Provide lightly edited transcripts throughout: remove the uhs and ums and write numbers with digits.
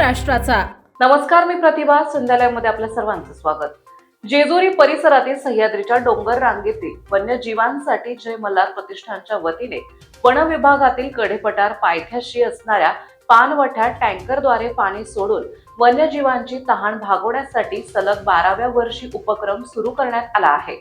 महाराष्ट्राचा। नमस्कार, मी प्रतिभा. संध्यालयामध्ये आपल्या सर्वांचं स्वागत. जेजुरी परिसरातील सह्याद्रीच्या डोंगर रांगेतील वन्यजीवांसाठी जय मल्हार प्रतिष्ठानच्या वतीने वन विभागातील कडेपठार पायथ्याशी असणाऱ्या पानवठ्यात टँकरद्वारे पाणी सोडून वन्यजीवांची तहान भागवण्यासाठी सलग 12व्या वर्षी उपक्रम सुरू करण्यात आला आहे.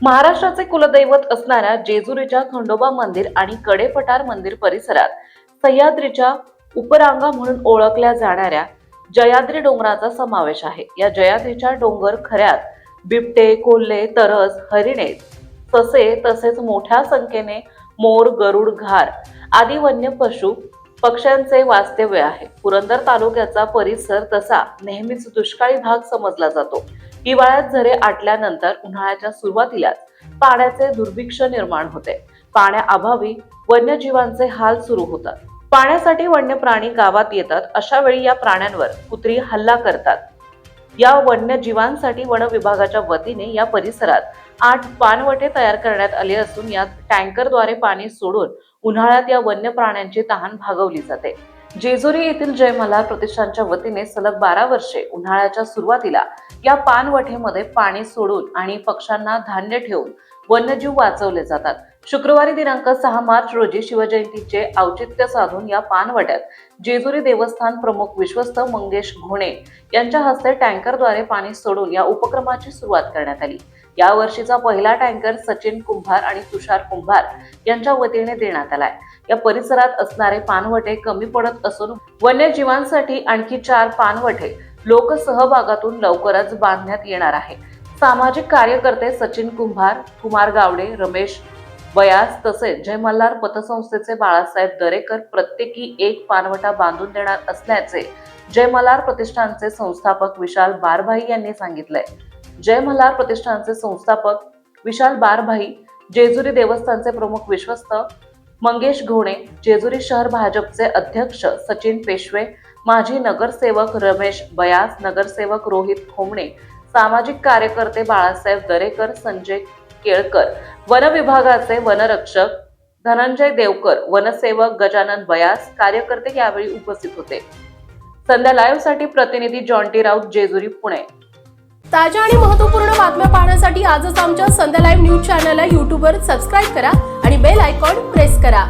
महाराष्ट्राचे कुलदैवत असणाऱ्या जेजुरीच्या खंडोबा मंदिर आणि कडेपठार मंदिर परिसरात सह्याद्रीच्या उपरांगा म्हणून ओळखल्या जाणाऱ्या जयाद्री डोंगराचा समावेश आहे. या जयाद्रीच्या डोंगर खऱ्यात बिबटे, कोल्हे, तरस, हरिणे, ससे तसेच मोठ्या संख्येने मोर, गरुड, घार आदी वन्य पशु पक्ष्यांचे वास्तव्य आहे. पुरंदर तालुक्याचा परिसर तसा नेहमीच दुष्काळी भाग समजला जातो. हिवाळ्यात झरे आटल्यानंतर उन्हाळ्याच्या सुरुवातीलाच पाण्याचे दुर्भिक्ष निर्माण होते. पाण्याअभावी वन्यजीवांचे हाल सुरू होतात. पाण्यासाठी वन्य प्राणी गावात येतात. अशा वेळी या प्राण्यांवर कुत्री हल्ला करतात. या वन्यजीवांसाठी वन विभागाच्या वतीने या परिसरात 8 पाणवठे तयार करण्यात आले असून यात टँकरद्वारे पाणी सोडून उन्हाळ्यात या वन्य प्राण्यांची तहान भागवली जाते. जेजुरी येथील जय मल्हार प्रतिष्ठानच्या वतीने सलग 12 वर्षे उन्हाळ्याच्या सुरुवातीला या पाणवठेमध्ये पाणी सोडून आणि पक्ष्यांना धान्य ठेवून वन्यजीव वाचवले जातात. शुक्रवारी दिनांक 6 मार्च रोजी शिवजयंतीचे औचित्य साधून या पाणवठ्यात जेजुरी देवस्थान प्रमुख विश्वस्त मंगेश घोणे यांच्या हस्ते टँकरद्वारे पाणी सोडून या उपक्रमाची सुरुवात करण्यात आली. या वर्षीचा पहिला टँकर सचिन कुंभार आणि तुषार कुंभार यांच्या वतीने देण्यात आलाय. या परिसरात असणारे पाणवठे कमी पडत असून वन्यजीवांसाठी आणखी 4 पाणवठे लोकसहभागातून लवकरच बांधण्यात येणार आहे. सामाजिक कार्यकर्ते सचिन कुंभार, कुमार गावडे, रमेश बयास तसेच जय मल्हार पतसंस्थेचे बाळासाहेब दरेकर प्रत्येकी 1 पाणवठा बांधून देणार असल्याचे जय मल्हार प्रतिष्ठानचे संस्थापक विशाल बारभाई यांनी सांगितलंय. जय मल्हार प्रतिष्ठानचे संस्थापक विशाल बारभाई, जेजुरी देवस्थानचे प्रमुख विश्वस्त मंगेश घोणे, जेजुरी शहर भाजपचे अध्यक्ष सचिन पेशवे, माजी नगरसेवक रमेश बयास, नगरसेवक रोहित खोमणे, सामाजिक कार्यकर्ते बाळासाहेब दरेकर, संजय केळकर, वन विभागाचे वनरक्षक धनंजय देवकर, वनसेवक गजानन बयास कार्यकर्ते यावेळी उपस्थित होते. संध्या लाईव्ह साठी प्रतिनिधी जॉन्टी राऊत, जेजुरी, पुणे. ताज्या आणि महत्त्वपूर्ण बातम्या पाहण्यासाठी आजच आमच्या संध्या लाईव्ह न्यूज चॅनलला YouTube वर सबस्क्राईब करा आणि बेल आयकॉन प्रेस करा.